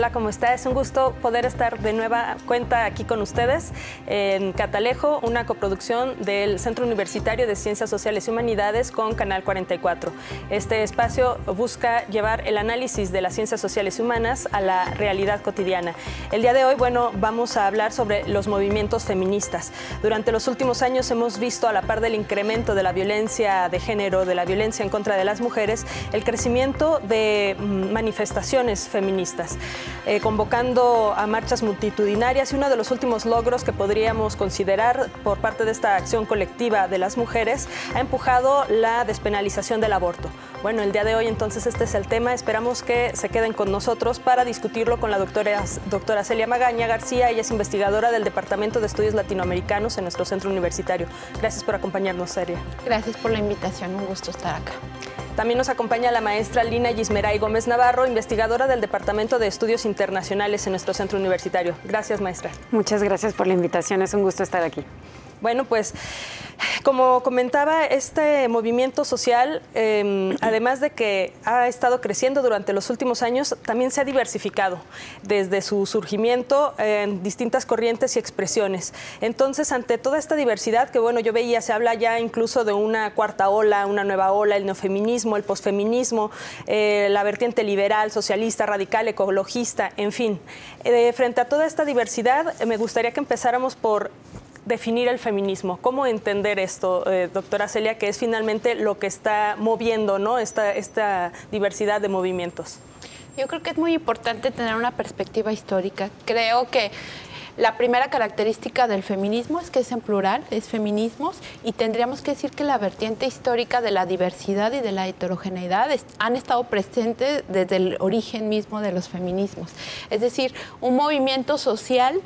Hola, ¿cómo está? Es un gusto poder estar de nueva cuenta aquí con ustedes en Catalejo, una coproducción del Centro Universitario de Ciencias Sociales y Humanidades con Canal 44. Este espacio busca llevar el análisis de las ciencias sociales y humanas a la realidad cotidiana. El día de hoy, vamos a hablar sobre los movimientos feministas. Durante los últimos años hemos visto, a la par del incremento de la violencia de género, de la violencia en contra de las mujeres, el crecimiento de manifestaciones feministas, convocando a marchas multitudinarias, y uno de los últimos logros que podríamos considerar por parte de esta acción colectiva de las mujeres ha empujado la despenalización del aborto. Bueno, el día de hoy entonces este es el tema. Esperamos que se queden con nosotros para discutirlo con la doctora Celia Magaña García. Ella es investigadora del Departamento de Estudios Latinoamericanos en nuestro centro universitario. Gracias por acompañarnos, Celia. Gracias por la invitación, un gusto estar acá. También nos acompaña la maestra Lina Gismeray Gómez Navarro, investigadora del Departamento de Estudios Internacionales en nuestro centro universitario. Gracias, maestra. Muchas gracias por la invitación, es un gusto estar aquí. Bueno, pues, como comentaba, este movimiento social, además de que ha estado creciendo durante los últimos años, también se ha diversificado desde su surgimiento en distintas corrientes y expresiones. Entonces, ante toda esta diversidad, que bueno, yo veía, se habla ya incluso de una cuarta ola, una nueva ola, el neofeminismo, el posfeminismo, la vertiente liberal, socialista, radical, ecologista, en fin. Frente a toda esta diversidad, me gustaría que empezáramos por definir el feminismo. ¿Cómo entender esto, doctora Celia, que es finalmente lo que está moviendo, ¿no?, esta diversidad de movimientos? Yo creo que es muy importante tener una perspectiva histórica. Creo que la primera característica del feminismo es que es en plural, es feminismos, y tendríamos que decir que la vertiente histórica de la diversidad y de la heterogeneidad han estado presentes desde el origen mismo de los feminismos. Es decir, un movimiento social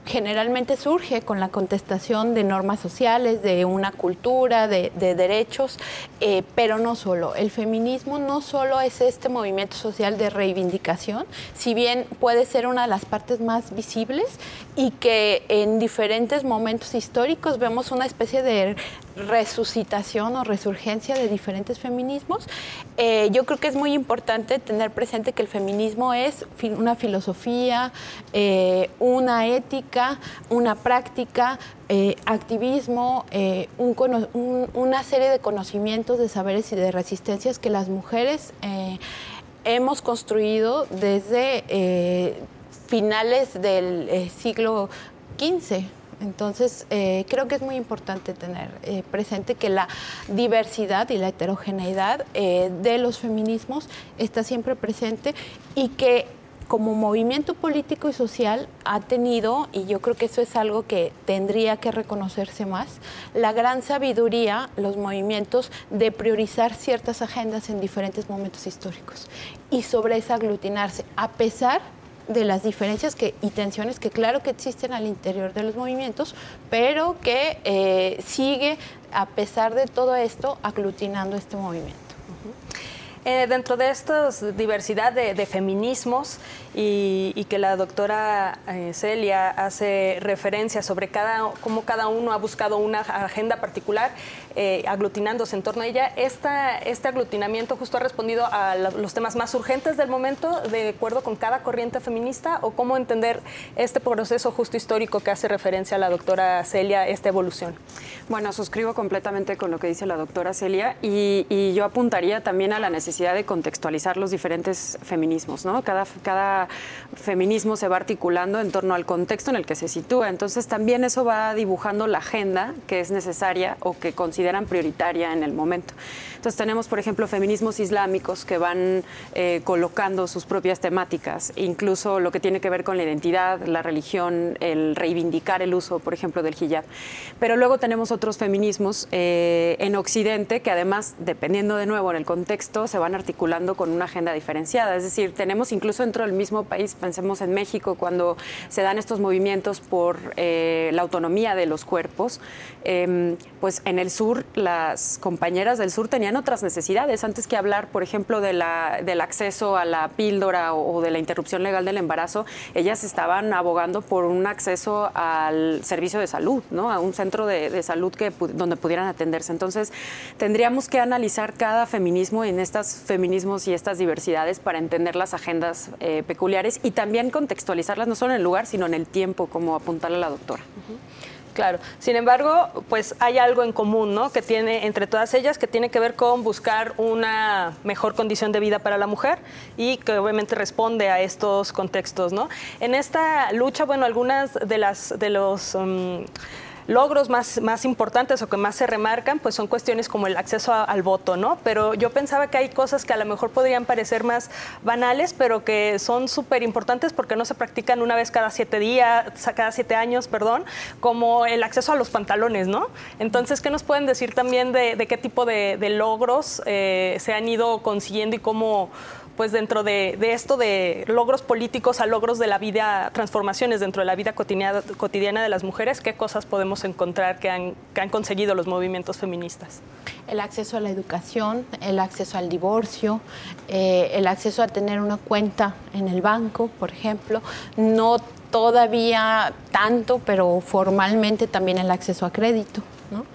generalmente surge con la contestación de normas sociales, de una cultura, de derechos, pero no solo. El feminismo no solo es este movimiento social de reivindicación, si bien puede ser una de las partes más visibles y que en diferentes momentos históricos vemos una especie de resucitación o resurgencia de diferentes feminismos. Yo creo que es muy importante tener presente que el feminismo es una filosofía, una ética, una práctica, activismo, una serie de conocimientos, de saberes y de resistencias que las mujeres hemos construido desde finales del siglo XV. Entonces, creo que es muy importante tener presente que la diversidad y la heterogeneidad de los feminismos está siempre presente, y que como movimiento político y social ha tenido, y yo creo que eso es algo que tendría que reconocerse más, la gran sabiduría, los movimientos, de priorizar ciertas agendas en diferentes momentos históricos y sobre esa aglutinarse, a pesar de las diferencias y tensiones que claro que existen al interior de los movimientos, pero que sigue, a pesar de todo esto, aglutinando este movimiento. Dentro de esta diversidad de feminismos y que la doctora Celia hace referencia sobre cómo cada uno ha buscado una agenda particular, aglutinándose en torno a ella, este aglutinamiento justo ha respondido a los temas más urgentes del momento, de acuerdo con cada corriente feminista, o cómo entender este proceso justo histórico que hace referencia a la doctora Celia, esta evolución. Bueno, suscribo completamente con lo que dice la doctora Celia, y yo apuntaría también a la necesidad de contextualizar los diferentes feminismos, ¿no? Cada feminismo se va articulando en torno al contexto en el que se sitúa, entonces también eso va dibujando la agenda que es necesaria o que consideran prioritaria en el momento. Entonces tenemos, por ejemplo, feminismos islámicos que van colocando sus propias temáticas, incluso lo que tiene que ver con la identidad, la religión, el reivindicar el uso, por ejemplo, del hijab. Pero luego tenemos otros feminismos en Occidente que además, dependiendo de nuevo en el contexto, se van articulando con una agenda diferenciada. Es decir, tenemos incluso dentro del mismo país, pensemos en México, cuando se dan estos movimientos por la autonomía de los cuerpos, pues en el sur, las compañeras del sur tenían tenían otras necesidades. Antes que hablar, por ejemplo, del acceso a la píldora o de la interrupción legal del embarazo, ellas estaban abogando por un acceso al servicio de salud, ¿no? A un centro de salud donde pudieran atenderse. Entonces, tendríamos que analizar cada feminismo en estos feminismos y estas diversidades para entender las agendas peculiares y también contextualizarlas no solo en el lugar, sino en el tiempo, como apuntala la doctora. Claro. Sin embargo, pues hay algo en común, ¿no? Que tiene entre todas ellas, que tiene que ver con buscar una mejor condición de vida para la mujer y que obviamente responde a estos contextos, ¿no? En esta lucha, bueno, algunas de los logros más importantes o que más se remarcan, pues son cuestiones como el acceso al voto, ¿no? Pero yo pensaba que hay cosas que a lo mejor podrían parecer más banales, pero que son súper importantes porque no se practican una vez cada 7 años, perdón, como el acceso a los pantalones, ¿no? Entonces, ¿qué nos pueden decir también de qué tipo de logros se han ido consiguiendo y cómo, pues dentro de esto de logros políticos a logros de la vida, transformaciones dentro de la vida cotidiana de las mujeres, qué cosas podemos encontrar que han conseguido los movimientos feministas? El acceso a la educación, el acceso al divorcio, el acceso a tener una cuenta en el banco, por ejemplo, no todavía tanto, pero formalmente también el acceso a crédito, ¿no?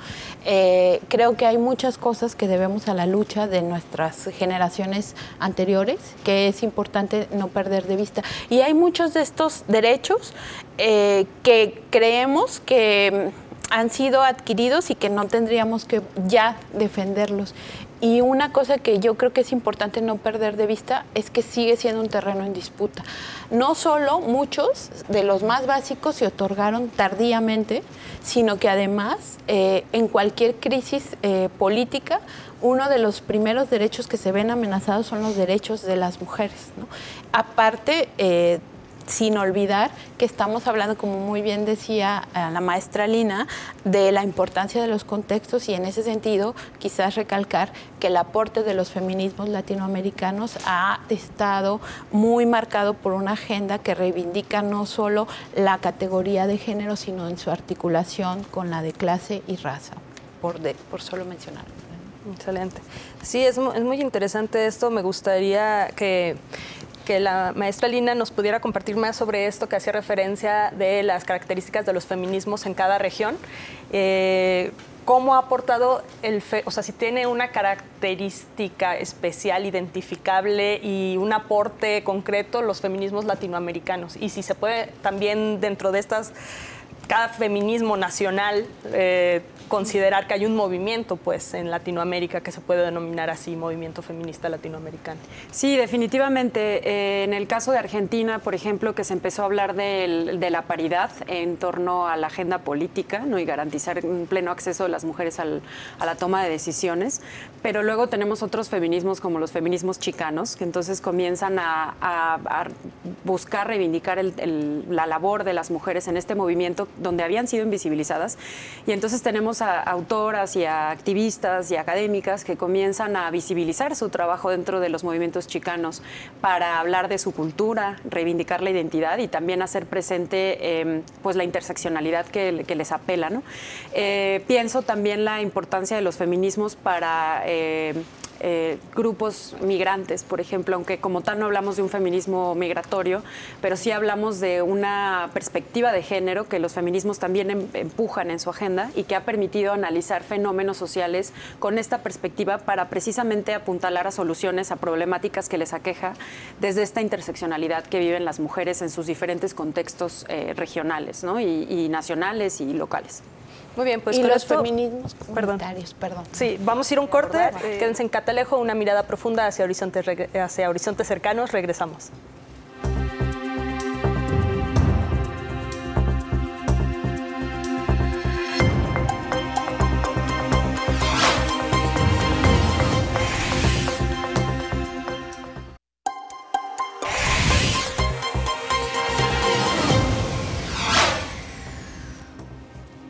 Creo que hay muchas cosas que debemos a la lucha de nuestras generaciones anteriores, que es importante no perder de vista. Y hay muchos de estos derechos que creemos que han sido adquiridos y que no tendríamos que ya defenderlos. Y una cosa que yo creo que es importante no perder de vista es que sigue siendo un terreno en disputa. No solo muchos de los más básicos se otorgaron tardíamente, sino que además en cualquier crisis política, uno de los primeros derechos que se ven amenazados son los derechos de las mujeres, ¿no? Aparte, sin olvidar que estamos hablando, como muy bien decía la maestra Lina, de la importancia de los contextos y en ese sentido quizás recalcar que el aporte de los feminismos latinoamericanos ha estado muy marcado por una agenda que reivindica no solo la categoría de género, sino en su articulación con la de clase y raza, por solo mencionar. Excelente. Sí, es muy interesante esto. Me gustaría que la maestra Lina nos pudiera compartir más sobre esto que hacía referencia de las características de los feminismos en cada región. ¿Cómo ha aportado o sea, si tiene una característica especial, identificable y un aporte concreto los feminismos latinoamericanos? Y si se puede también dentro de cada feminismo nacional considerar que hay un movimiento pues en Latinoamérica que se puede denominar así, movimiento feminista latinoamericano. Sí, definitivamente. En el caso de Argentina, por ejemplo, que se empezó a hablar de la paridad en torno a la agenda política, ¿no? Y garantizar un pleno acceso de las mujeres a la toma de decisiones, pero luego tenemos otros feminismos como los feminismos chicanos, que entonces comienzan a buscar reivindicar la labor de las mujeres en este movimiento donde habían sido invisibilizadas, y entonces tenemos a autoras y a activistas y académicas que comienzan a visibilizar su trabajo dentro de los movimientos chicanos para hablar de su cultura, reivindicar la identidad y también hacer presente pues la interseccionalidad que les apela, ¿no? Pienso también la importancia de los feminismos para grupos migrantes, por ejemplo, aunque como tal no hablamos de un feminismo migratorio, pero sí hablamos de una perspectiva de género que los feminismos también empujan en su agenda y que ha permitido analizar fenómenos sociales con esta perspectiva para precisamente apuntalar a soluciones a problemáticas que les aqueja desde esta interseccionalidad que viven las mujeres en sus diferentes contextos regionales, ¿no? y nacionales y locales. Muy bien, pues y con los esto, feminismos comunitarios, perdón. Sí, vamos a ir un corte. Quédense en Catalejo, una mirada profunda hacia horizontes cercanos. Regresamos.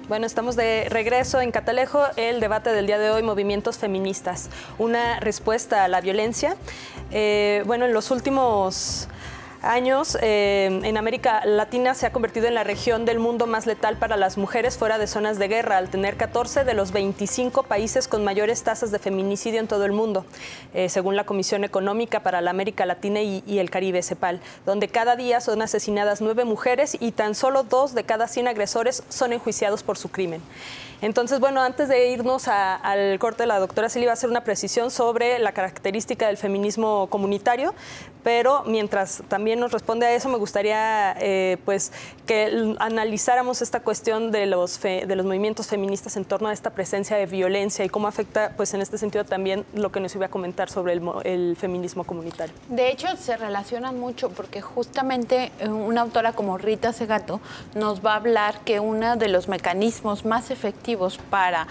Bueno, estamos de regreso en Catalejo. El debate del día de hoy, movimientos feministas, una respuesta a la violencia. Bueno, en los últimos años, en América Latina se ha convertido en la región del mundo más letal para las mujeres fuera de zonas de guerra, al tener 14 de los 25 países con mayores tasas de feminicidio en todo el mundo, según la Comisión Económica para la América Latina y el Caribe, CEPAL, donde cada día son asesinadas 9 mujeres y tan solo 2 de cada 100 agresores son enjuiciados por su crimen. Entonces, bueno, antes de irnos al corte, la doctora Celia va a hacer una precisión sobre la característica del feminismo comunitario, pero mientras también nos responde a eso, me gustaría pues que analizáramos esta cuestión de los movimientos feministas en torno a esta presencia de violencia y cómo afecta, pues en este sentido también lo que nos iba a comentar sobre el feminismo comunitario. De hecho, se relacionan mucho porque justamente una autora como Rita Segato nos va a hablar que uno de los mecanismos más efectivos para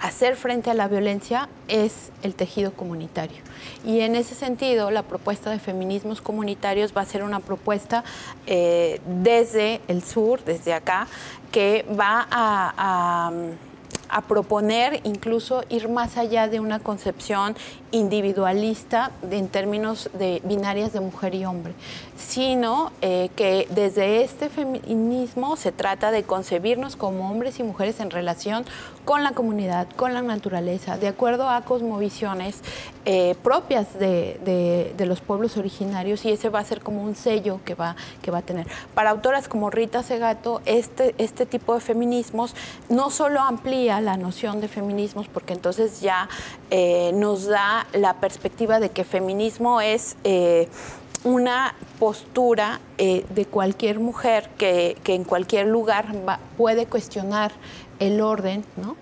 hacer frente a la violencia es el tejido comunitario. Y en ese sentido, la propuesta de feminismos comunitarios va a ser una propuesta desde el sur, desde acá, que va a proponer incluso ir más allá de una concepción individualista en términos de binarias de mujer y hombre, sino que desde este feminismo se trata de concebirnos como hombres y mujeres en relación con la comunidad, con la naturaleza, de acuerdo a cosmovisiones propias de los pueblos originarios, y ese va a ser como un sello que va a tener. Para autoras como Rita Segato, este tipo de feminismos no solo amplía la noción de feminismos, porque entonces ya nos da la perspectiva de que feminismo es una postura de cualquier mujer que en cualquier lugar puede cuestionar el orden, ¿no?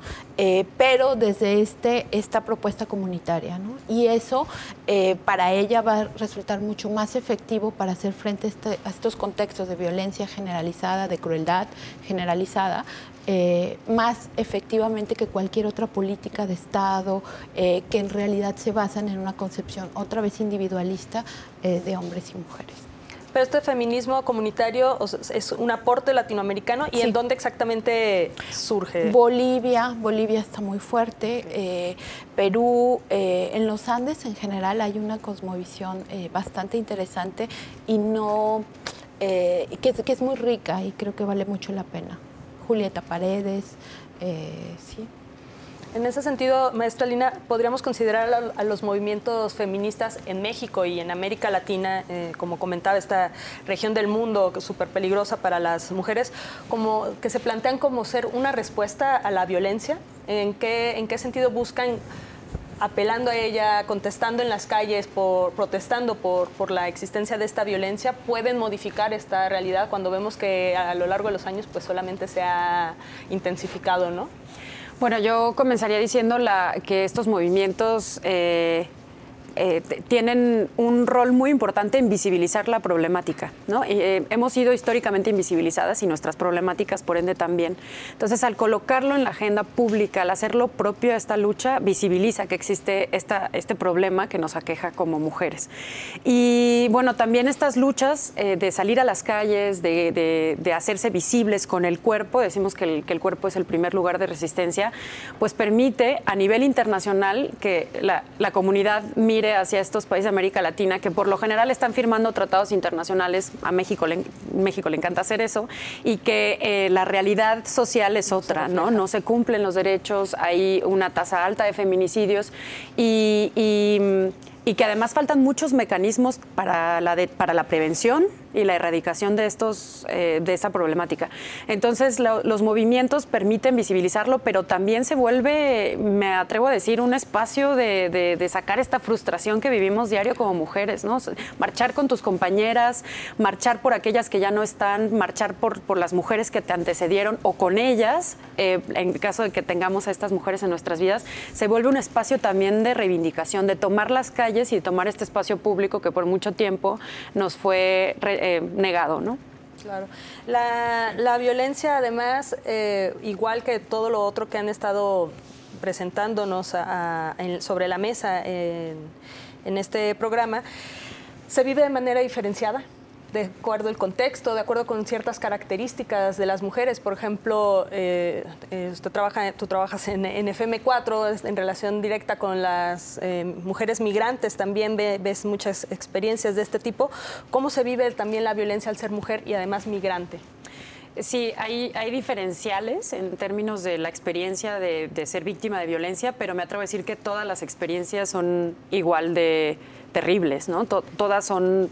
Pero desde esta propuesta comunitaria, ¿no? Y eso para ella va a resultar mucho más efectivo para hacer frente a estos contextos de violencia generalizada, de crueldad generalizada, más efectivamente que cualquier otra política de Estado que en realidad se basan en una concepción otra vez individualista de hombres y mujeres. Pero este feminismo comunitario es un aporte latinoamericano, ¿y sí, en dónde exactamente surge? Bolivia está muy fuerte, Perú, en los Andes en general hay una cosmovisión bastante interesante y que es muy rica y creo que vale mucho la pena. Julieta Paredes, sí. En ese sentido, maestra Lina, ¿podríamos considerar a los movimientos feministas en México y en América Latina, como comentaba, esta región del mundo súper peligrosa para las mujeres, como que se plantean como ser una respuesta a la violencia? ¿En qué sentido buscan, apelando a ella, contestando en las calles, protestando por la existencia de esta violencia, pueden modificar esta realidad cuando vemos que a lo largo de los años pues solamente se ha intensificado, ¿no? Bueno, yo comenzaría diciendo que estos movimientos tienen un rol muy importante en visibilizar la problemática, ¿no? Hemos sido históricamente invisibilizadas y nuestras problemáticas, por ende, también. Entonces, al colocarlo en la agenda pública, al hacerlo propio a esta lucha, visibiliza que existe este problema que nos aqueja como mujeres. Y, bueno, también estas luchas de salir a las calles, de hacerse visibles con el cuerpo, decimos que el cuerpo es el primer lugar de resistencia, pues permite a nivel internacional que la comunidad mire hacia estos países de América Latina que por lo general están firmando tratados internacionales. A México le encanta hacer eso, y que la realidad social es otra, ¿no? No se cumplen los derechos, hay una tasa alta de feminicidios y que además faltan muchos mecanismos para la prevención y la erradicación de esta problemática. Entonces, los movimientos permiten visibilizarlo, pero también se vuelve, me atrevo a decir, un espacio de sacar esta frustración que vivimos diario como mujeres, ¿no? Marchar con tus compañeras, marchar por aquellas que ya no están, marchar por las mujeres que te antecedieron o con ellas, en caso de que tengamos a estas mujeres en nuestras vidas, se vuelve un espacio también de reivindicación, de tomar las calles y de tomar este espacio público que por mucho tiempo nos fue negado, ¿no? Claro. La violencia, además, igual que todo lo otro que han estado presentándonos sobre la mesa en este programa, se vive de manera diferenciada. de acuerdo al contexto, de acuerdo con ciertas características de las mujeres. Por ejemplo, tú trabajas en FM4 en relación directa con las mujeres migrantes, también ves muchas experiencias de este tipo. ¿Cómo se vive también la violencia al ser mujer y además migrante? Sí, hay diferenciales en términos de la experiencia de ser víctima de violencia, pero me atrevo a decir que todas las experiencias son igual de terribles, ¿no? Todas son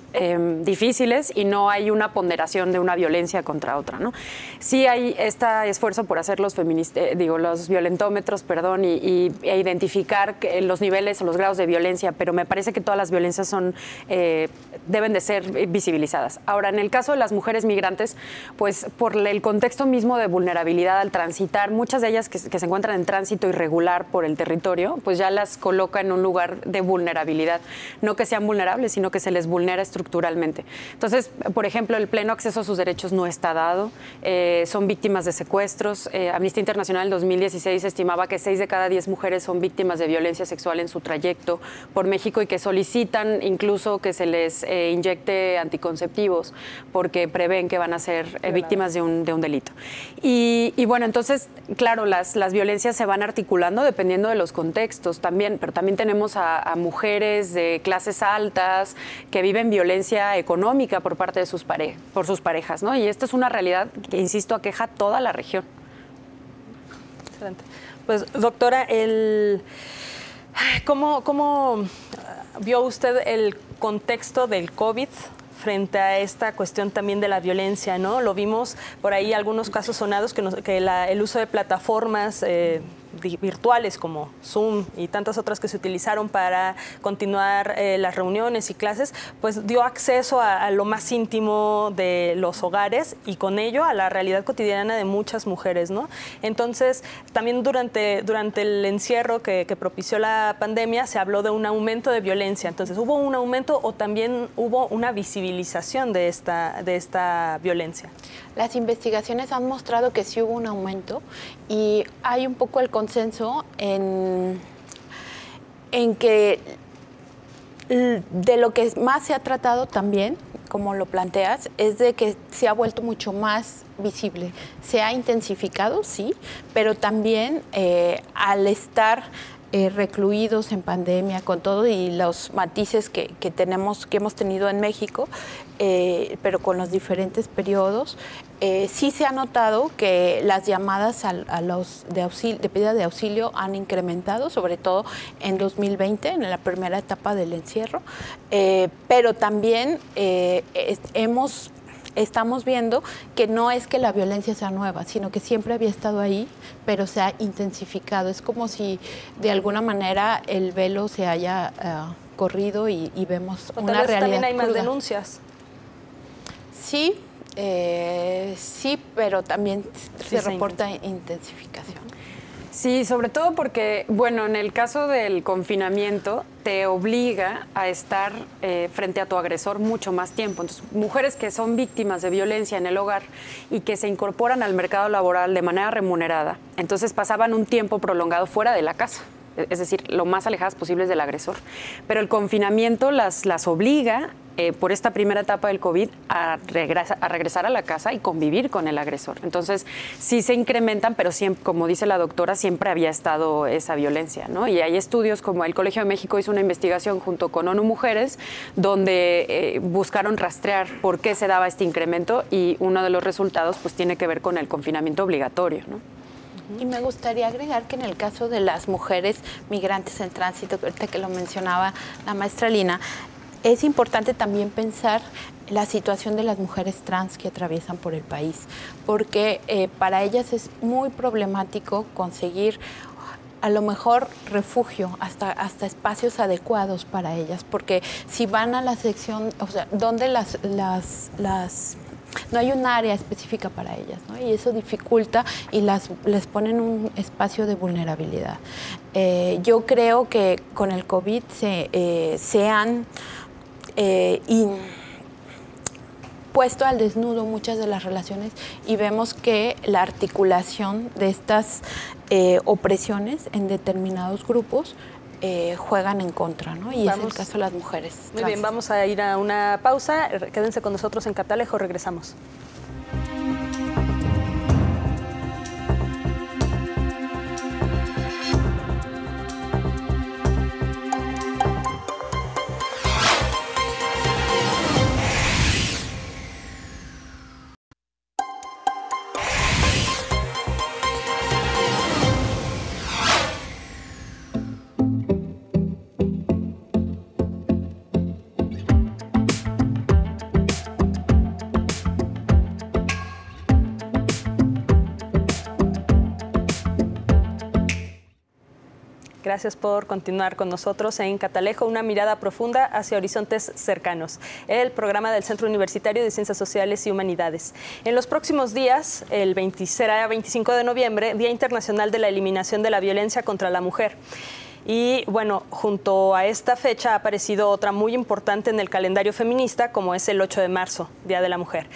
difíciles y no hay una ponderación de una violencia contra otra, ¿no? Sí hay este esfuerzo por hacer los violentómetros, e identificar los niveles o los grados de violencia, pero me parece que todas las violencias deben de ser visibilizadas. Ahora, en el caso de las mujeres migrantes, pues por el contexto mismo de vulnerabilidad al transitar, muchas de ellas que se encuentran en tránsito irregular por el territorio, pues ya las coloca en un lugar de vulnerabilidad. No que sean vulnerables, sino que se les vulnera estructuralmente. Entonces, por ejemplo, el pleno acceso a sus derechos no está dado, son víctimas de secuestros. Amnistía Internacional en 2016 estimaba que 6 de cada 10 mujeres son víctimas de violencia sexual en su trayecto por México y que solicitan incluso que se les inyecte anticonceptivos porque prevén que van a ser víctimas de un delito. Y bueno, entonces, claro, las violencias se van articulando dependiendo de los contextos también, pero también tenemos a mujeres de clases altas que viven violencia económica por parte de sus parejas, ¿no? Y esta es una realidad que, insisto, aqueja toda la región. Excelente. Pues, doctora, ¿cómo vio usted el contexto del COVID frente a esta cuestión también de la violencia, ¿no? Lo vimos por ahí algunos casos sonados que el uso de plataformas virtuales como Zoom y tantas otras que se utilizaron para continuar las reuniones y clases, pues dio acceso a lo más íntimo de los hogares y con ello a la realidad cotidiana de muchas mujeres, ¿no? Entonces, también durante el encierro que propició la pandemia se habló de un aumento de violencia. Entonces, ¿hubo un aumento o también hubo una visibilización de esta violencia? Las investigaciones han mostrado que sí hubo un aumento y hay un poco el consenso en que de lo que más se ha tratado también, como lo planteas, es de que se ha vuelto mucho más visible. Se ha intensificado, sí, pero también al estar recluidos en pandemia con todo y los matices que hemos tenido en México, pero con los diferentes periodos, sí se ha notado que las llamadas de pedida de auxilio han incrementado, sobre todo en 2020, en la primera etapa del encierro, pero también estamos viendo que no es que la violencia sea nueva, sino que siempre había estado ahí, pero se ha intensificado. Es como si de alguna manera el velo se haya corrido y vemos una realidad también hay cruda. más denuncias. Sí, sí, pero también se reporta intensificación. Sí, sobre todo porque, bueno, en el caso del confinamiento te obliga a estar frente a tu agresor mucho más tiempo. Entonces, mujeres que son víctimas de violencia en el hogar y que se incorporan al mercado laboral de manera remunerada, entonces pasaban un tiempo prolongado fuera de la casa, es decir, lo más alejadas posibles del agresor. Pero el confinamiento las obliga, por esta primera etapa del COVID, a regresar a la casa y convivir con el agresor. Entonces, sí se incrementan, pero siempre, como dice la doctora, siempre había estado esa violencia, ¿no? Y hay estudios como el Colegio de México hizo una investigación junto con ONU Mujeres, donde buscaron rastrear por qué se daba este incremento y uno de los resultados pues tiene que ver con el confinamiento obligatorio, ¿no? Y me gustaría agregar que en el caso de las mujeres migrantes en tránsito, ahorita que lo mencionaba la maestra Lina, es importante también pensar la situación de las mujeres trans que atraviesan por el país, porque para ellas es muy problemático conseguir a lo mejor refugio, hasta espacios adecuados para ellas, porque si van a la sección, o sea, donde no hay un área específica para ellas, ¿no? Y eso dificulta y les pone en un espacio de vulnerabilidad. Yo creo que con el COVID se han puesto al desnudo muchas de las relaciones y vemos que la articulación de estas opresiones en determinados grupos juegan en contra, ¿no? Y es el caso de las mujeres trans. Muy bien, vamos a ir a una pausa. Quédense con nosotros en Catalejo, regresamos. Gracias por continuar con nosotros en Catalejo, una mirada profunda hacia horizontes cercanos, el programa del Centro Universitario de Ciencias Sociales y Humanidades. En los próximos días, será 25 de noviembre, Día Internacional de la Eliminación de la Violencia contra la Mujer. Y bueno, junto a esta fecha ha aparecido otra muy importante en el calendario feminista, como es el 8 de marzo, Día de la Mujer.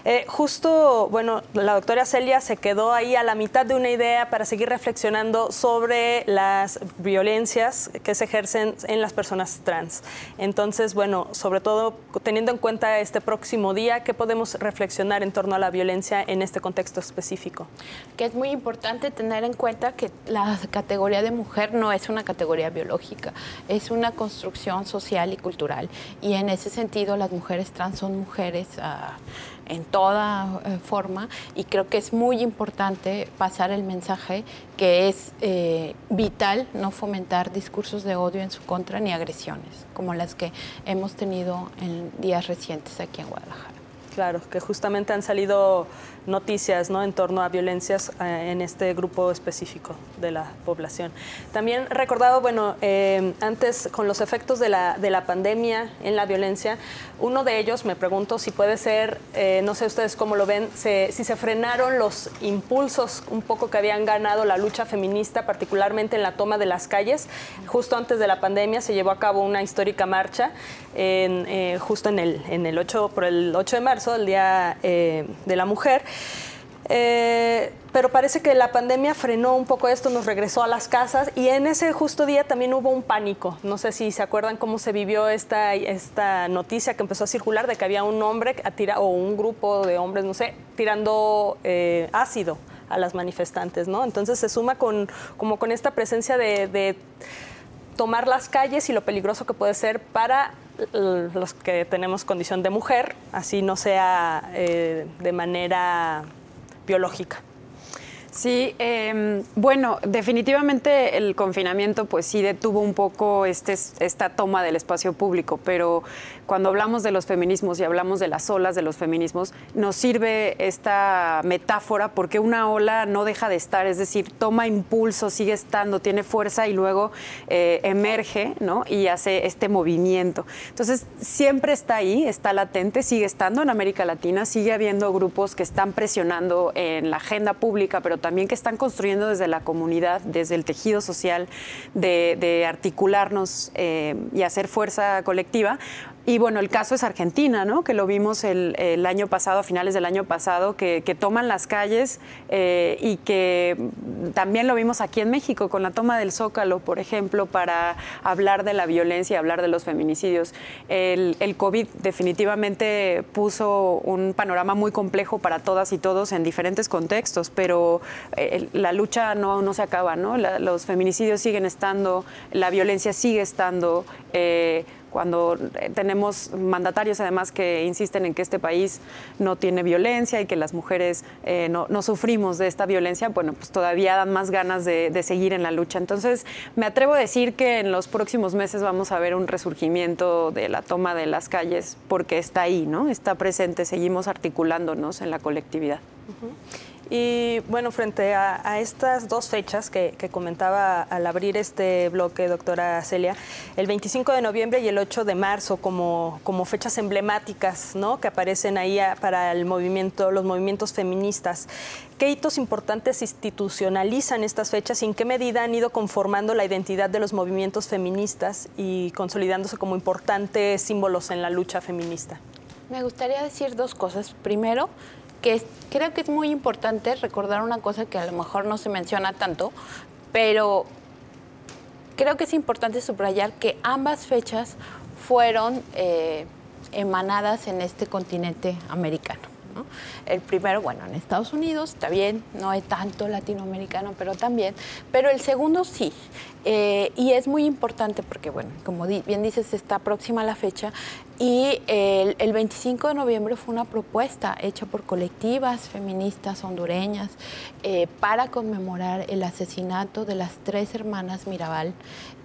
La doctora Celia se quedó ahí a la mitad de una idea para seguir reflexionando sobre las violencias que se ejercen en las personas trans. Entonces, bueno, sobre todo teniendo en cuenta este próximo día, ¿qué podemos reflexionar en torno a la violencia en este contexto específico? Que es muy importante tener en cuenta que la categoría de mujer no es una categoría biológica, es una construcción social y cultural. Y en ese sentido, las mujeres trans son mujeres en toda forma, y creo que es muy importante pasar el mensaje que es vital no fomentar discursos de odio en su contra ni agresiones como las que hemos tenido en días recientes aquí en Guadalajara. Claro, que justamente han salido noticias, ¿no?, en torno a violencias en este grupo específico de la población. También recordaba, antes con los efectos de la pandemia en la violencia, uno de ellos, me pregunto si puede ser, no sé ustedes cómo lo ven, si se frenaron los impulsos un poco que habían ganado la lucha feminista, particularmente en la toma de las calles. Justo antes de la pandemia se llevó a cabo una histórica marcha justo por el 8 de marzo, el Día de la Mujer. Pero parece que la pandemia frenó un poco esto, nos regresó a las casas, y en ese justo día también hubo un pánico. No sé si se acuerdan cómo se vivió esta noticia que empezó a circular de que había un hombre o un grupo de hombres, no sé, tirando ácido a las manifestantes, ¿no? Entonces se suma con esta presencia de tomar las calles y lo peligroso que puede ser para los que tenemos condición de mujer, así no sea de manera biológica. Sí, definitivamente el confinamiento pues sí detuvo un poco esta toma del espacio público, pero cuando hablamos de los feminismos y hablamos de las olas de los feminismos, nos sirve esta metáfora porque una ola no deja de estar, es decir, toma impulso, sigue estando, tiene fuerza y luego emerge, ¿no?, y hace este movimiento. Entonces, siempre está ahí, está latente, sigue estando en América Latina, sigue habiendo grupos que están presionando en la agenda pública, pero también que están construyendo desde la comunidad, desde el tejido social, de articularnos y hacer fuerza colectiva. Y bueno, el caso es Argentina, ¿no?, que lo vimos el año pasado, a finales del año pasado, que toman las calles y que también lo vimos aquí en México con la toma del Zócalo, por ejemplo, para hablar de la violencia y hablar de los feminicidios. El COVID definitivamente puso un panorama muy complejo para todas y todos en diferentes contextos, pero la lucha no se acaba, ¿no? Los feminicidios siguen estando, la violencia sigue estando. Cuando tenemos mandatarios además que insisten en que este país no tiene violencia y que las mujeres no sufrimos de esta violencia, bueno, pues todavía dan más ganas de seguir en la lucha. Entonces, me atrevo a decir que en los próximos meses vamos a ver un resurgimiento de la toma de las calles porque está ahí, ¿no? Está presente, seguimos articulándonos en la colectividad. Uh-huh. Y bueno, frente a estas dos fechas que comentaba al abrir este bloque, doctora Celia, el 25 de noviembre y el 8 de marzo como fechas emblemáticas, ¿no?, que aparecen ahí para los movimientos feministas. ¿Qué hitos importantes institucionalizan estas fechas y en qué medida han ido conformando la identidad de los movimientos feministas y consolidándose como importantes símbolos en la lucha feminista? Me gustaría decir dos cosas. Primero, creo que es muy importante recordar una cosa que a lo mejor no se menciona tanto, pero creo que es importante subrayar que ambas fechas fueron emanadas en este continente americano, ¿no? El primero, bueno, en Estados Unidos, está bien, no es tanto latinoamericano, pero también. Pero el segundo sí. Y es muy importante porque, bueno, como bien dices, está próxima la fecha. Y el 25 de noviembre fue una propuesta hecha por colectivas feministas hondureñas para conmemorar el asesinato de las 3 hermanas Mirabal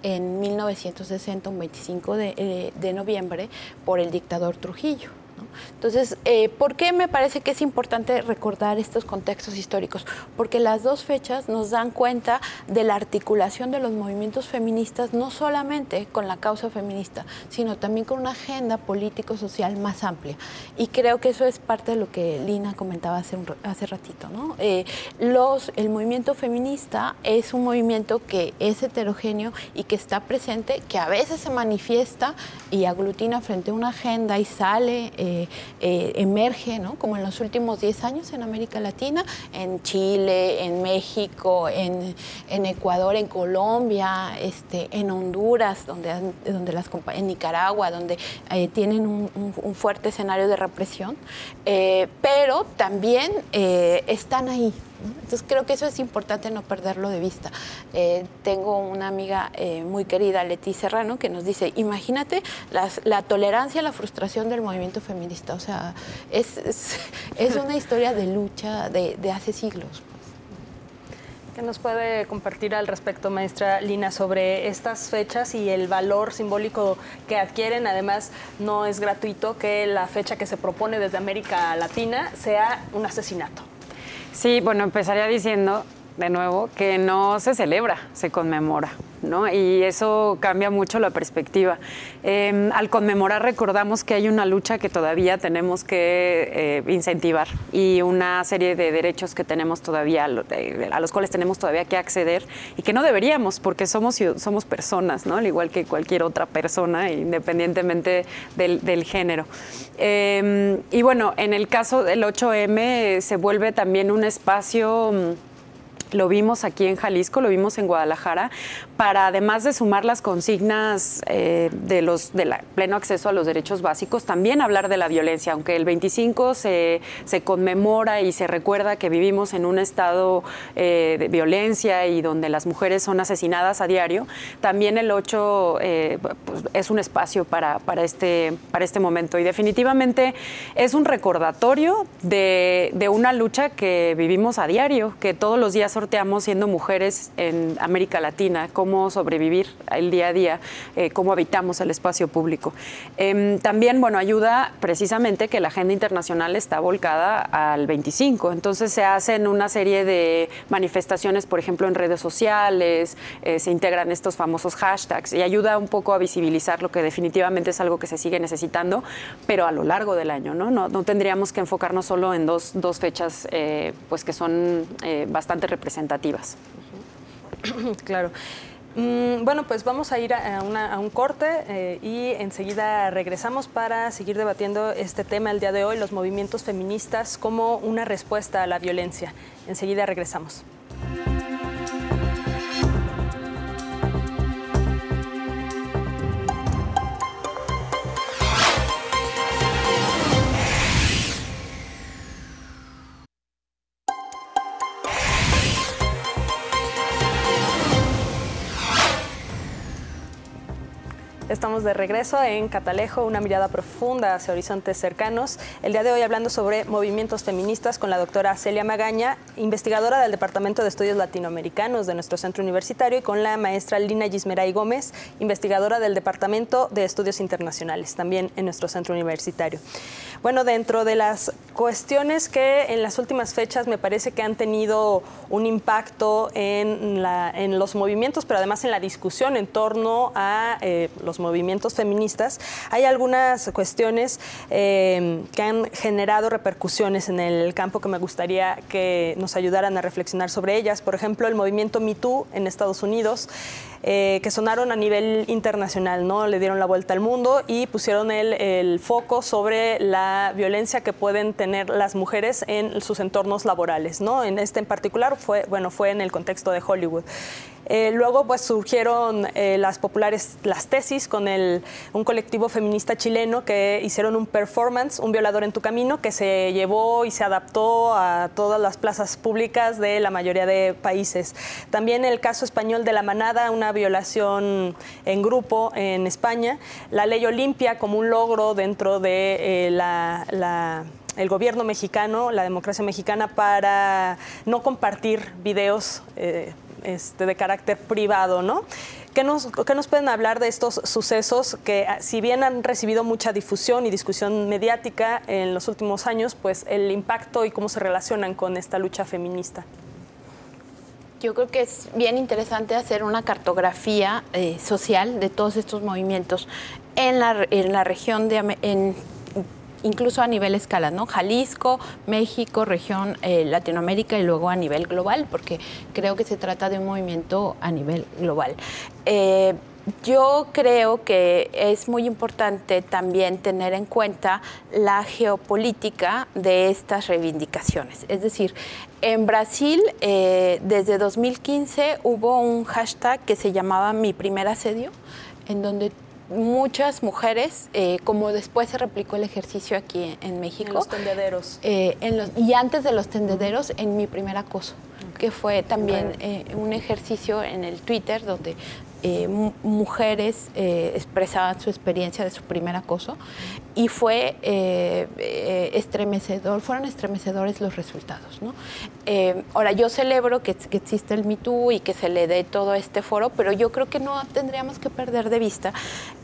en 1960, un 25 de noviembre, por el dictador Trujillo. Entonces, ¿por qué me parece que es importante recordar estos contextos históricos? Porque las dos fechas nos dan cuenta de la articulación de los movimientos feministas, no solamente con la causa feminista, sino también con una agenda político-social más amplia. Y creo que eso es parte de lo que Lina comentaba hace ratito, ¿no? El movimiento feminista es un movimiento que es heterogéneo y que está presente, que a veces se manifiesta y aglutina frente a una agenda y sale, emerge, ¿no? Como en los últimos 10 años en América Latina, en Chile, en México, en Ecuador, en Colombia, en Honduras, en Nicaragua, donde tienen un fuerte escenario de represión, pero también están ahí. Entonces creo que eso es importante no perderlo de vista. Tengo una amiga muy querida, Leti Serrano, que nos dice, imagínate la tolerancia, la frustración del movimiento feminista. O sea, es una historia de lucha de hace siglos. ¿Qué nos puede compartir al respecto, maestra Lina, sobre estas fechas y el valor simbólico que adquieren? Además, no es gratuito que la fecha que se propone desde América Latina sea un asesinato. Sí, bueno, empezaría diciendo, de nuevo, que no se celebra, se conmemora, ¿no? Y eso cambia mucho la perspectiva. Al conmemorar recordamos que hay una lucha que todavía tenemos que incentivar y una serie de derechos que tenemos todavía, a los cuales tenemos todavía que acceder y que no deberíamos, porque somos personas, ¿no? Al igual que cualquier otra persona, independientemente del género. Y bueno, en el caso del 8M se vuelve también un espacio. Lo vimos aquí en Jalisco, lo vimos en Guadalajara, para además de sumar las consignas del pleno acceso a los derechos básicos, también hablar de la violencia. Aunque el 25 se conmemora y se recuerda que vivimos en un estado de violencia y donde las mujeres son asesinadas a diario, también el 8 pues es un espacio para este momento. Y definitivamente es un recordatorio de una lucha que vivimos a diario, que todos los días sorteamos siendo mujeres en América Latina, cómo sobrevivir el día a día, cómo habitamos el espacio público. También, bueno, ayuda precisamente que la agenda internacional está volcada al 25, entonces se hacen una serie de manifestaciones, por ejemplo, en redes sociales, se integran estos famosos hashtags y ayuda un poco a visibilizar lo que definitivamente es algo que se sigue necesitando, pero a lo largo del año, ¿no? No tendríamos que enfocarnos solo en dos fechas pues que son bastante representativas. Claro. Bueno, pues vamos a ir a un corte y enseguida regresamos para seguir debatiendo este tema el día de hoy, los movimientos feministas como una respuesta a la violencia. Enseguida regresamos. Estamos de regreso en Catalejo, una mirada profunda hacia horizontes cercanos. El día de hoy hablando sobre movimientos feministas con la doctora Celia Magaña, investigadora del Departamento de Estudios Latinoamericanos de nuestro centro universitario, y con la maestra Lina Gismeray Gómez, investigadora del Departamento de Estudios Internacionales, también en nuestro centro universitario. Bueno, dentro de las cuestiones que en las últimas fechas me parece que han tenido un impacto en los movimientos, pero además en la discusión en torno a los movimientos feministas, hay algunas cuestiones que han generado repercusiones en el campo que me gustaría que nos ayudaran a reflexionar sobre ellas. Por ejemplo, el movimiento Me Too en Estados Unidos que sonaron a nivel internacional, ¿no? Le dieron la vuelta al mundo y pusieron el foco sobre la violencia que pueden tener las mujeres en sus entornos laborales, ¿no? En este en particular fue en el contexto de Hollywood. Luego pues surgieron las tesis con un colectivo feminista chileno que hicieron un performance, Un violador en tu camino, que se llevó y se adaptó a todas las plazas públicas de la mayoría de países. También el caso español de La Manada, una violación en grupo en España. La ley Olimpia como un logro dentro de el gobierno mexicano, la democracia mexicana, para no compartir videos de carácter privado, ¿no? ¿Qué nos pueden hablar de estos sucesos que, si bien han recibido mucha difusión y discusión mediática en los últimos años, pues el impacto y cómo se relacionan con esta lucha feminista? Yo creo que es bien interesante hacer una cartografía social de todos estos movimientos en la región incluso a nivel escala, ¿no? Jalisco, México, región Latinoamérica y luego a nivel global, porque creo que se trata de un movimiento a nivel global. Yo creo que es muy importante también tener en cuenta la geopolítica de estas reivindicaciones. Es decir, en Brasil, desde 2015 hubo un hashtag que se llamaba Mi Primer Asedio, en donde muchas mujeres, como después se replicó el ejercicio aquí en México. En los tendederos. Y antes de los tendederos, en Mi Primer Acoso, que fue también un ejercicio en el Twitter donde mujeres expresaban su experiencia de su primer acoso y fue fueron estremecedores los resultados, ¿no? Ahora, yo celebro que existe el Me Too y que se le dé todo este foro, pero yo creo que no tendríamos que perder de vista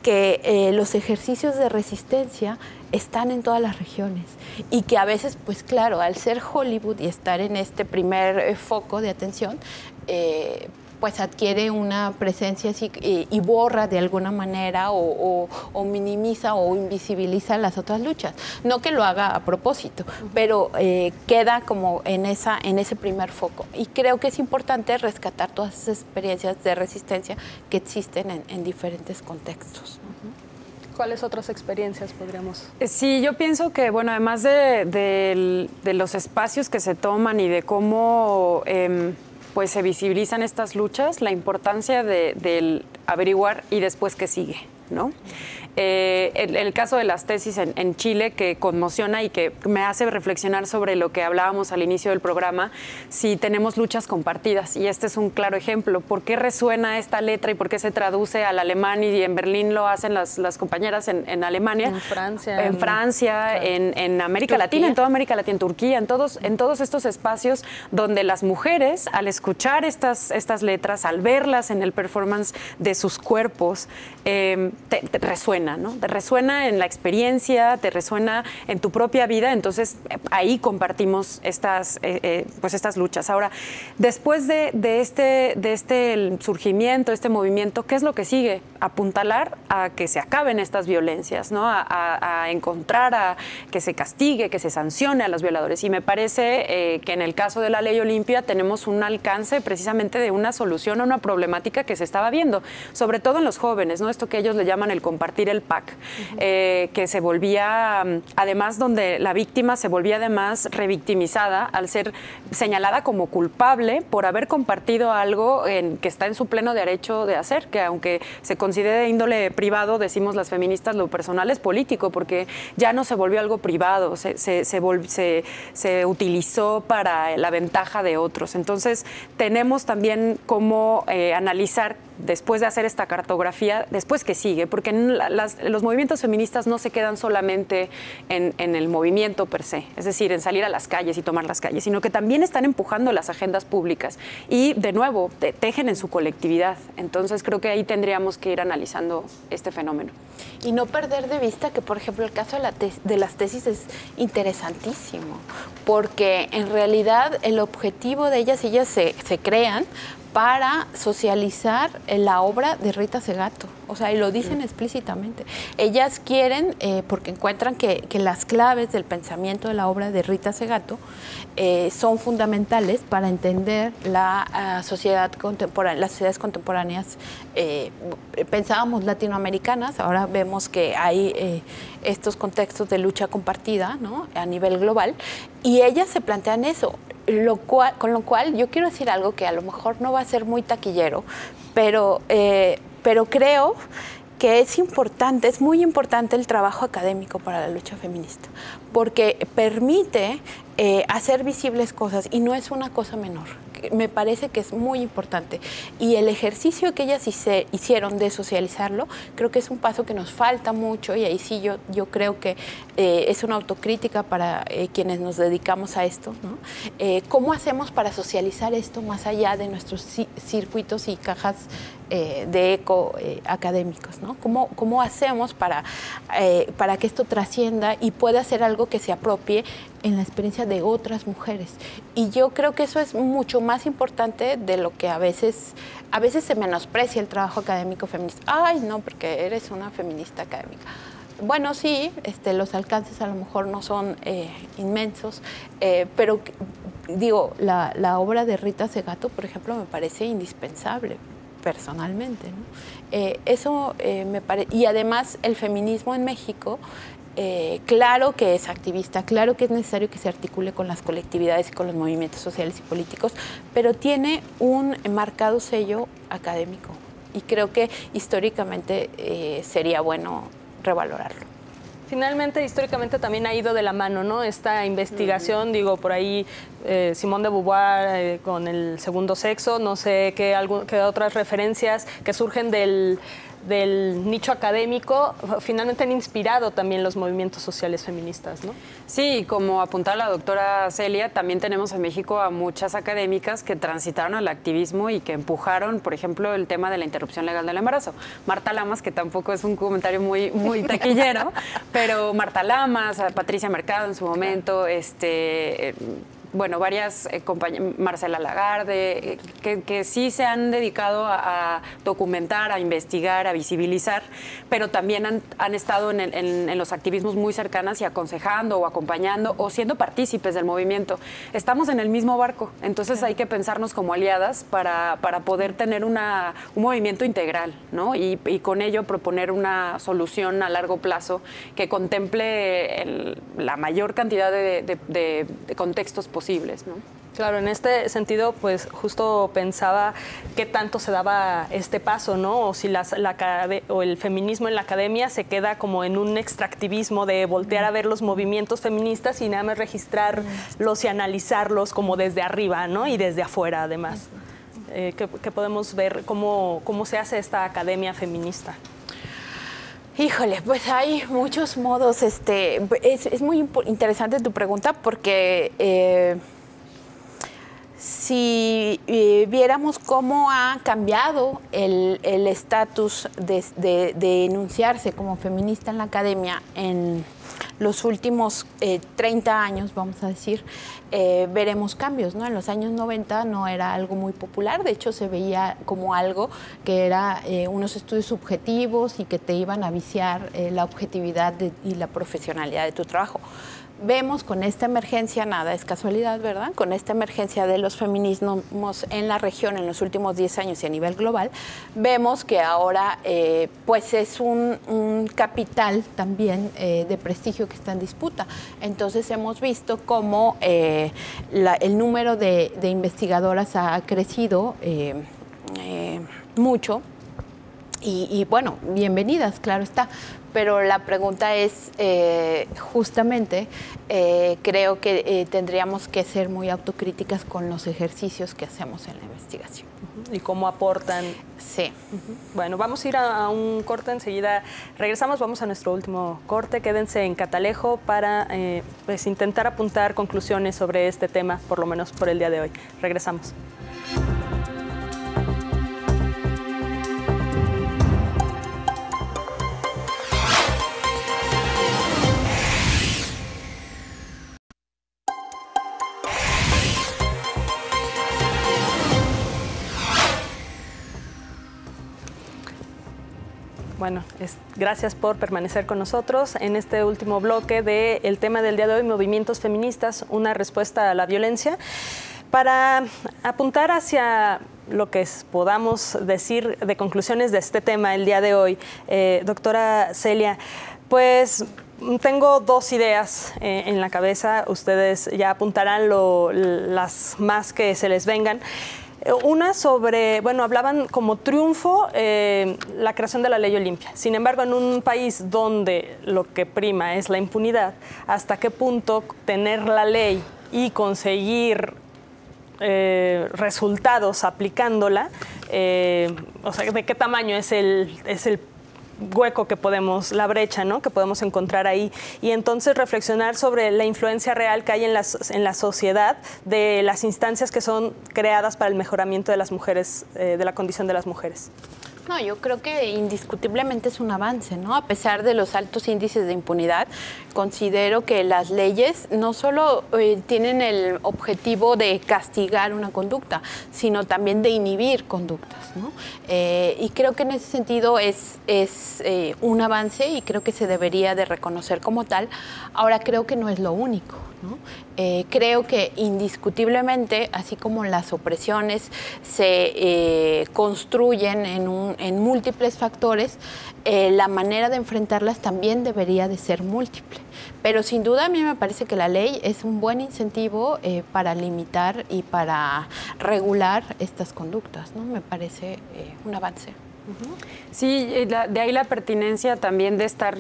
que los ejercicios de resistencia están en todas las regiones y que a veces, pues claro, al ser Hollywood y estar en este primer foco de atención, pues adquiere una presencia así y borra de alguna manera o minimiza o invisibiliza las otras luchas. No que lo haga a propósito, pero queda como en ese primer foco. Y creo que es importante rescatar todas esas experiencias de resistencia que existen en diferentes contextos. ¿Cuáles otras experiencias podríamos? Sí, yo pienso que, bueno, además de los espacios que se toman y de cómo pues se visibilizan estas luchas, la importancia del averiguar y después qué sigue, ¿no? El caso de las tesis en Chile, que conmociona y que me hace reflexionar sobre lo que hablábamos al inicio del programa, si tenemos luchas compartidas, y este es un claro ejemplo. ¿Por qué resuena esta letra y por qué se traduce al alemán y en Berlín lo hacen las compañeras en Alemania? En Francia. En Francia, claro. en América Latina, en toda América Latina, en Turquía, en todos estos espacios donde las mujeres, al escuchar estas letras, al verlas en el performance de sus cuerpos, te resuena, ¿no? Te resuena en la experiencia, te resuena en tu propia vida, entonces ahí compartimos estas luchas. Ahora, después de este surgimiento, este movimiento, ¿qué es lo que sigue? Apuntalar a que se acaben estas violencias, ¿no? A encontrar, a que se castigue, que se sancione a los violadores. Y me parece que en el caso de la Ley Olimpia tenemos un alcance precisamente de una solución a una problemática que se estaba viendo, sobre todo en los jóvenes, ¿no? Esto que ellos le llaman el compartir el pack, que se volvía, además donde la víctima se volvía además revictimizada al ser señalada como culpable por haber compartido algo que está en su pleno derecho de hacer, que aunque se considere de índole privado, decimos las feministas, lo personal es político, porque ya no se volvió algo privado, se utilizó para la ventaja de otros. Entonces, tenemos también cómo analizar, después de hacer esta cartografía, después qué sigue, porque los movimientos feministas no se quedan solamente en el movimiento per se, es decir, en salir a las calles y tomar las calles, sino que también están empujando las agendas públicas y, de nuevo, tejen en su colectividad. Entonces, creo que ahí tendríamos que ir analizando este fenómeno. Y no perder de vista que, por ejemplo, el caso de las tesis es interesantísimo, porque en realidad el objetivo de ellas se crean para socializar la obra de Rita Segato. O sea, y lo dicen explícitamente. Ellas quieren, porque encuentran que las claves del pensamiento de la obra de Rita Segato son fundamentales para entender la sociedad contemporánea, las sociedades contemporáneas. Pensábamos latinoamericanas, ahora vemos que hay estos contextos de lucha compartida, ¿no?, a nivel global, y ellas se plantean eso. Con lo cual yo quiero decir algo que a lo mejor no va a ser muy taquillero, pero creo que es muy importante el trabajo académico para la lucha feminista, porque permite hacer visibles cosas y no es una cosa menor. Me parece que es muy importante. Y el ejercicio que ellas hicieron de socializarlo, creo que es un paso que nos falta mucho, y ahí sí yo creo que es una autocrítica para quienes nos dedicamos a esto, ¿no? ¿Cómo hacemos para socializar esto más allá de nuestros circuitos y cajas de eco académicos, ¿no? ¿Cómo hacemos para que esto trascienda y pueda ser algo que se apropie en la experiencia de otras mujeres? Y yo creo que eso es mucho más importante de lo que a veces se menosprecia el trabajo académico feminista. Ay, no, porque eres una feminista académica. Bueno, sí, los alcances a lo mejor no son inmensos, pero digo, la obra de Rita Segato, por ejemplo, me parece indispensable personalmente, ¿no? Eso me parece. Y además el feminismo en México, claro que es activista, claro que es necesario que se articule con las colectividades y con los movimientos sociales y políticos, pero tiene un marcado sello académico y creo que históricamente sería bueno revalorarlo. Finalmente, históricamente también ha ido de la mano, ¿no? Esta investigación, digo, por ahí Simone de Beauvoir con el segundo sexo, no sé qué otras referencias que surgen del nicho académico, finalmente han inspirado también los movimientos sociales feministas, ¿no? Sí, como apuntaba la doctora Celia, también tenemos en México a muchas académicas que transitaron al activismo y que empujaron, por ejemplo, el tema de la interrupción legal del embarazo. Marta Lamas, que tampoco es un comentario muy taquillero, pero Marta Lamas, Patricia Mercado en su momento, bueno, varias compañeras, Marcela Lagarde, que sí se han dedicado a documentar, a investigar, a visibilizar, pero también han estado en los activismos muy cercanas y aconsejando o acompañando o siendo partícipes del movimiento. Estamos en el mismo barco, entonces hay que pensarnos como aliadas para poder tener un movimiento integral, ¿no? Y con ello proponer una solución a largo plazo que contemple la mayor cantidad de contextos posibles, ¿no? Claro, en este sentido, pues justo pensaba qué tanto se daba este paso, ¿no? O si o el feminismo en la academia se queda como en un extractivismo de voltear a ver los movimientos feministas y nada más registrarlos y analizarlos como desde arriba, ¿no? Y desde afuera, además. Que podemos ver cómo se hace esta academia feminista. Híjole, pues hay muchos modos. Es muy interesante tu pregunta porque si viéramos cómo ha cambiado el estatus de enunciarse como feminista en la academia en los últimos 30 años, vamos a decir, veremos cambios, ¿no? En los años 90 no era algo muy popular, de hecho se veía como algo que era unos estudios subjetivos y que te iban a viciar la objetividad y la profesionalidad de tu trabajo. Vemos con esta emergencia, nada es casualidad, ¿verdad? Con esta emergencia de los feminismos en la región en los últimos 10 años y a nivel global, vemos que ahora pues es un capital también de prestigio que está en disputa. Entonces hemos visto cómo el número de investigadoras ha crecido mucho. Y bueno, bienvenidas, claro está. Pero la pregunta es, justamente, creo que tendríamos que ser muy autocríticas con los ejercicios que hacemos en la investigación. Y cómo aportan. Sí. Bueno, vamos a ir a un corte, enseguida regresamos, vamos a nuestro último corte. Quédense en Catalejo para pues intentar apuntar conclusiones sobre este tema, por lo menos por el día de hoy. Regresamos. Bueno, gracias por permanecer con nosotros en este último bloque del tema del día de hoy, movimientos feministas, una respuesta a la violencia. Para apuntar hacia lo que podamos decir de conclusiones de este tema el día de hoy, doctora Celia, pues tengo dos ideas en la cabeza, ustedes ya apuntarán las más que se les vengan. Una sobre, bueno, hablaban como triunfo la creación de la ley Olimpia. Sin embargo, en un país donde lo que prima es la impunidad, ¿hasta qué punto tener la ley y conseguir resultados aplicándola? O sea, ¿de qué tamaño es el hueco que podemos, la brecha, ¿no?, que podemos encontrar ahí? Y entonces reflexionar sobre la influencia real que hay en la sociedad de las instancias que son creadas para el mejoramiento de las mujeres, de la condición de las mujeres. No, yo creo que indiscutiblemente es un avance, ¿no? A pesar de los altos índices de impunidad, considero que las leyes no solo tienen el objetivo de castigar una conducta, sino también de inhibir conductas, ¿no? Y creo que en ese sentido es un avance y creo que se debería de reconocer como tal. Ahora, creo que no es lo único, ¿no? Creo que indiscutiblemente, así como las opresiones se construyen en múltiples factores, la manera de enfrentarlas también debería de ser múltiple. Pero sin duda a mí me parece que la ley es un buen incentivo para limitar y para regular estas conductas, ¿no? Me parece un avance. Sí, de ahí la pertinencia también de estar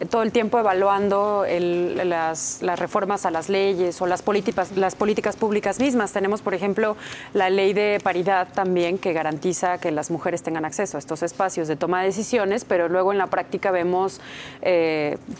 todo el tiempo evaluando las reformas a las leyes o las políticas públicas mismas. Tenemos, por ejemplo, la ley de paridad también, que garantiza que las mujeres tengan acceso a estos espacios de toma de decisiones, pero luego en la práctica vemos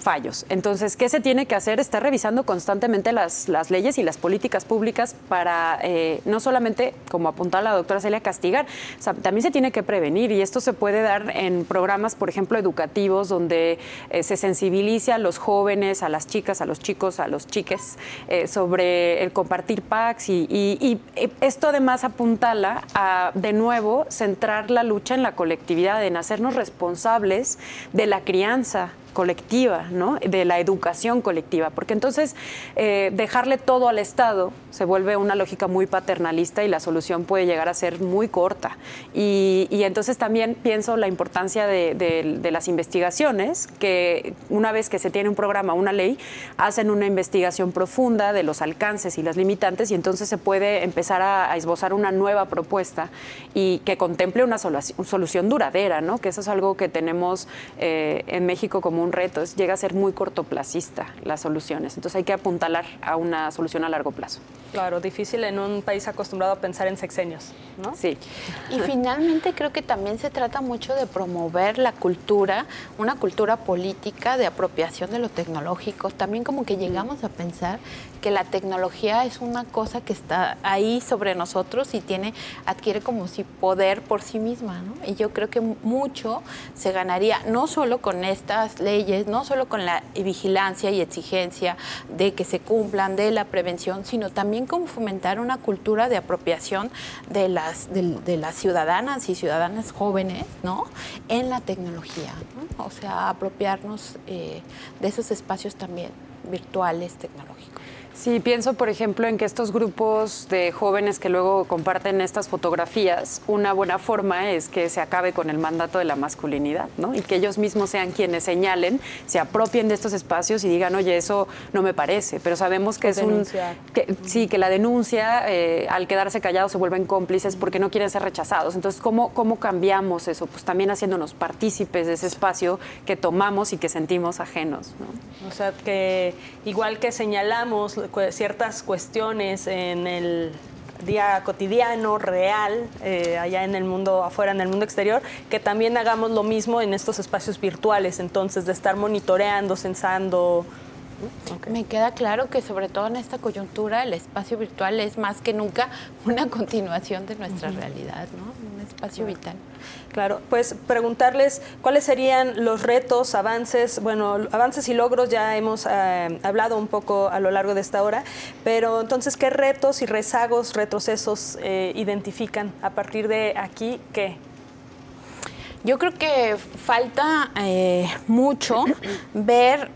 fallos. Entonces, ¿qué se tiene que hacer? Estar revisando constantemente las leyes y las políticas públicas para no solamente, como apuntaba la doctora Celia, castigar, o sea, también se tiene que prevenir, y esto se puede dar en programas, por ejemplo, educativos, donde se sensibilice a los jóvenes, a las chicas, a los chicos, a los chiques, sobre el compartir packs y esto además apuntala a, de nuevo, centrar la lucha en la colectividad, en hacernos responsables de la crianza colectiva, ¿no?, de la educación colectiva, porque entonces dejarle todo al Estado se vuelve una lógica muy paternalista y la solución puede llegar a ser muy corta. Y entonces también pienso la importancia de las investigaciones, que una vez que se tiene un programa, una ley, hacen una investigación profunda de los alcances y las limitantes, y entonces se puede empezar a esbozar una nueva propuesta y que contemple una solución duradera, ¿no?, que eso es algo que tenemos en México como un reto, llega a ser muy cortoplacista las soluciones, entonces hay que apuntalar a una solución a largo plazo. Claro, difícil en un país acostumbrado a pensar en sexenios, ¿no? Sí. Y finalmente creo que también se trata mucho de promover la cultura, una cultura política de apropiación de lo tecnológico. También como que llegamos a pensar que la tecnología es una cosa que está ahí sobre nosotros y adquiere como si poder por sí misma, ¿no? Y yo creo que mucho se ganaría, no solo con estas leyes, no solo con la vigilancia y exigencia de que se cumplan, de la prevención, sino también como fomentar una cultura de apropiación de las ciudadanas y ciudadanas jóvenes, ¿no?, en la tecnología, ¿no? O sea, apropiarnos de esos espacios también virtuales, tecnológicos. Sí, pienso, por ejemplo, en que estos grupos de jóvenes que luego comparten estas fotografías, una buena forma es que se acabe con el mandato de la masculinidad, ¿no? Y que ellos mismos sean quienes señalen, se apropien de estos espacios y digan, oye, eso no me parece, pero sabemos que que la denuncia, al quedarse callados se vuelven cómplices porque no quieren ser rechazados. Entonces, ¿cómo cambiamos eso? Pues también haciéndonos partícipes de ese espacio que tomamos y que sentimos ajenos, ¿no? O sea, que igual que señalamos ciertas cuestiones en el día cotidiano, real, allá en el mundo, afuera, en el mundo exterior, que también hagamos lo mismo en estos espacios virtuales, entonces, de estar monitoreando, censando. Okay. Me queda claro que sobre todo en esta coyuntura el espacio virtual es más que nunca una continuación de nuestra realidad, ¿no? Un espacio vital. Claro, pues preguntarles cuáles serían los retos, avances y logros, ya hemos hablado un poco a lo largo de esta hora, pero entonces, ¿qué retos y rezagos, retrocesos identifican a partir de aquí? ¿Qué? Yo creo que falta mucho ver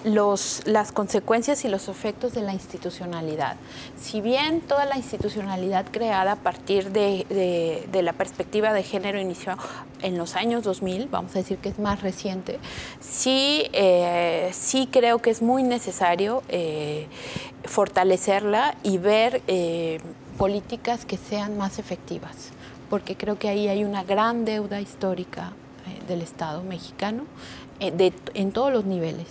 las consecuencias y los efectos de la institucionalidad. Si bien toda la institucionalidad creada a partir de la perspectiva de género inició en los años 2000, vamos a decir que es más reciente, sí creo que es muy necesario fortalecerla y ver políticas que sean más efectivas, porque creo que ahí hay una gran deuda histórica del Estado mexicano en todos los niveles.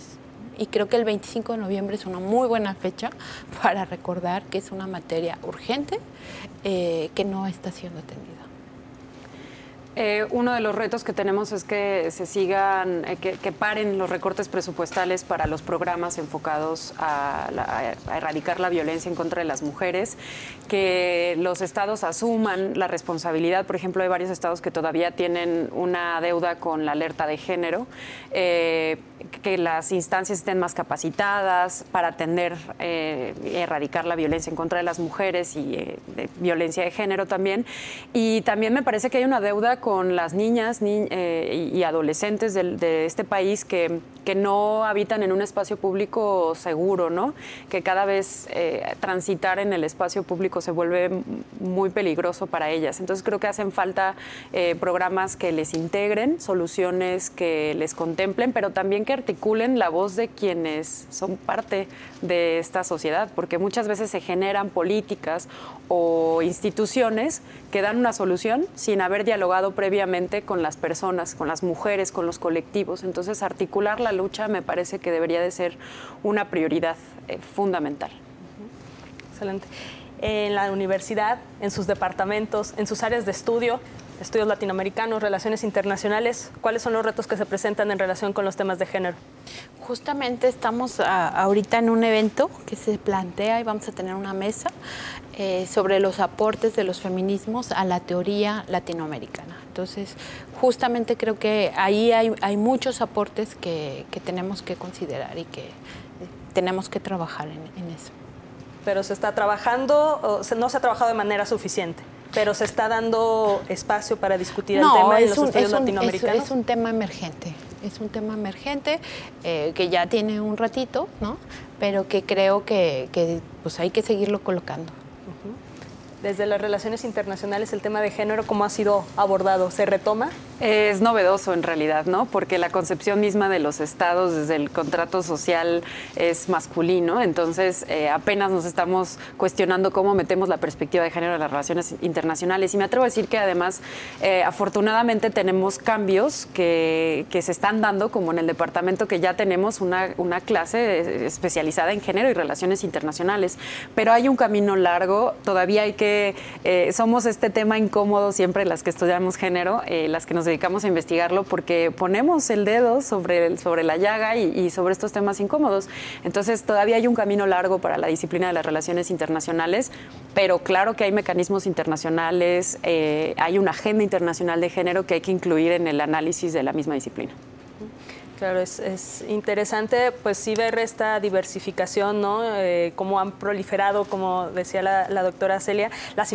Y creo que el 25 de noviembre es una muy buena fecha para recordar que es una materia urgente que no está siendo atendida. Uno de los retos que tenemos es que se sigan, que paren los recortes presupuestales para los programas enfocados a erradicar la violencia en contra de las mujeres, que los estados asuman la responsabilidad. Por ejemplo, hay varios estados que todavía tienen una deuda con la alerta de género, que las instancias estén más capacitadas para atender y erradicar la violencia en contra de las mujeres y de violencia de género también. Y también me parece que hay una deuda con las niñas y adolescentes de este país que no habitan en un espacio público seguro, ¿no? Que cada vez transitar en el espacio público se vuelve muy peligroso para ellas. Entonces creo que hacen falta programas que les integren, soluciones que les contemplen, pero también que articulen la voz de quienes son parte de esta sociedad, porque muchas veces se generan políticas o instituciones que dan una solución sin haber dialogado previamente con las personas, con las mujeres, con los colectivos. Entonces, articular la lucha me parece que debería de ser una prioridad fundamental. Excelente. En la universidad, en sus departamentos, en sus áreas de estudios latinoamericanos, relaciones internacionales, ¿cuáles son los retos que se presentan en relación con los temas de género? Justamente estamos ahorita en un evento que se plantea y vamos a tener una mesa sobre los aportes de los feminismos a la teoría latinoamericana. Entonces, justamente creo que ahí hay muchos aportes que tenemos que considerar y que tenemos que trabajar en eso. Pero se está trabajando, no se ha trabajado de manera suficiente, pero se está dando espacio para discutir el tema en los estudios latinoamericanos. Es un tema emergente, que ya tiene un ratito, ¿no? Pero que creo que pues hay que seguirlo colocando. Desde las relaciones internacionales, el tema de género, ¿cómo ha sido abordado? ¿Se retoma? Es novedoso en realidad, ¿no? Porque la concepción misma de los estados desde el contrato social es masculino, entonces apenas nos estamos cuestionando cómo metemos la perspectiva de género en las relaciones internacionales. Y me atrevo a decir que además, afortunadamente tenemos cambios que se están dando, como en el departamento que ya tenemos una clase especializada en género y relaciones internacionales. Pero hay un camino largo, todavía hay que somos este tema incómodo siempre las que estudiamos género, las que nos dedicamos a investigarlo, porque ponemos el dedo sobre la llaga y sobre estos temas incómodos. Entonces todavía hay un camino largo para la disciplina de las relaciones internacionales, pero claro que hay mecanismos internacionales, hay una agenda internacional de género que hay que incluir en el análisis de la misma disciplina. Claro, es interesante pues sí ver esta diversificación, ¿no? Cómo han proliferado, como decía la doctora Celia, las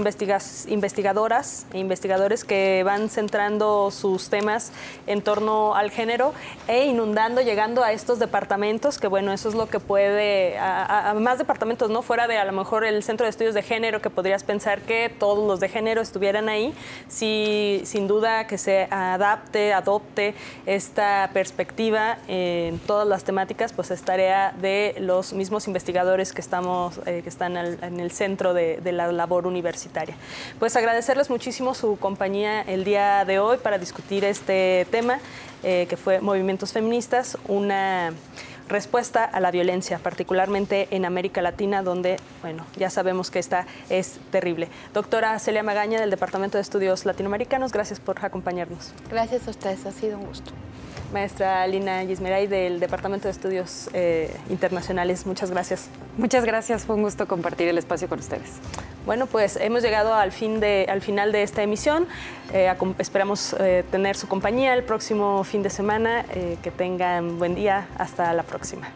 investigadoras e investigadores que van centrando sus temas en torno al género e llegando a estos departamentos, que bueno, eso es lo que puede, a más departamentos, ¿no? Fuera de a lo mejor el Centro de Estudios de Género, que podrías pensar que todos los de género estuvieran ahí, sí, sin duda que se adopte esta perspectiva en todas las temáticas, pues es tarea de los mismos investigadores que están en el centro de la labor universitaria. Pues agradecerles muchísimo su compañía el día de hoy para discutir este tema que fue Movimientos Feministas, una respuesta a la violencia, particularmente en América Latina, donde, bueno, ya sabemos que esta es terrible. Doctora Celia Magaña, del Departamento de Estudios Latinoamericanos, gracias por acompañarnos. Gracias a ustedes, ha sido un gusto. Maestra Lina Yismeray, del Departamento de Estudios Internacionales, muchas gracias. Muchas gracias, fue un gusto compartir el espacio con ustedes. Bueno, pues hemos llegado al final de esta emisión. Esperamos tener su compañía el próximo fin de semana. Que tengan buen día. Hasta la próxima.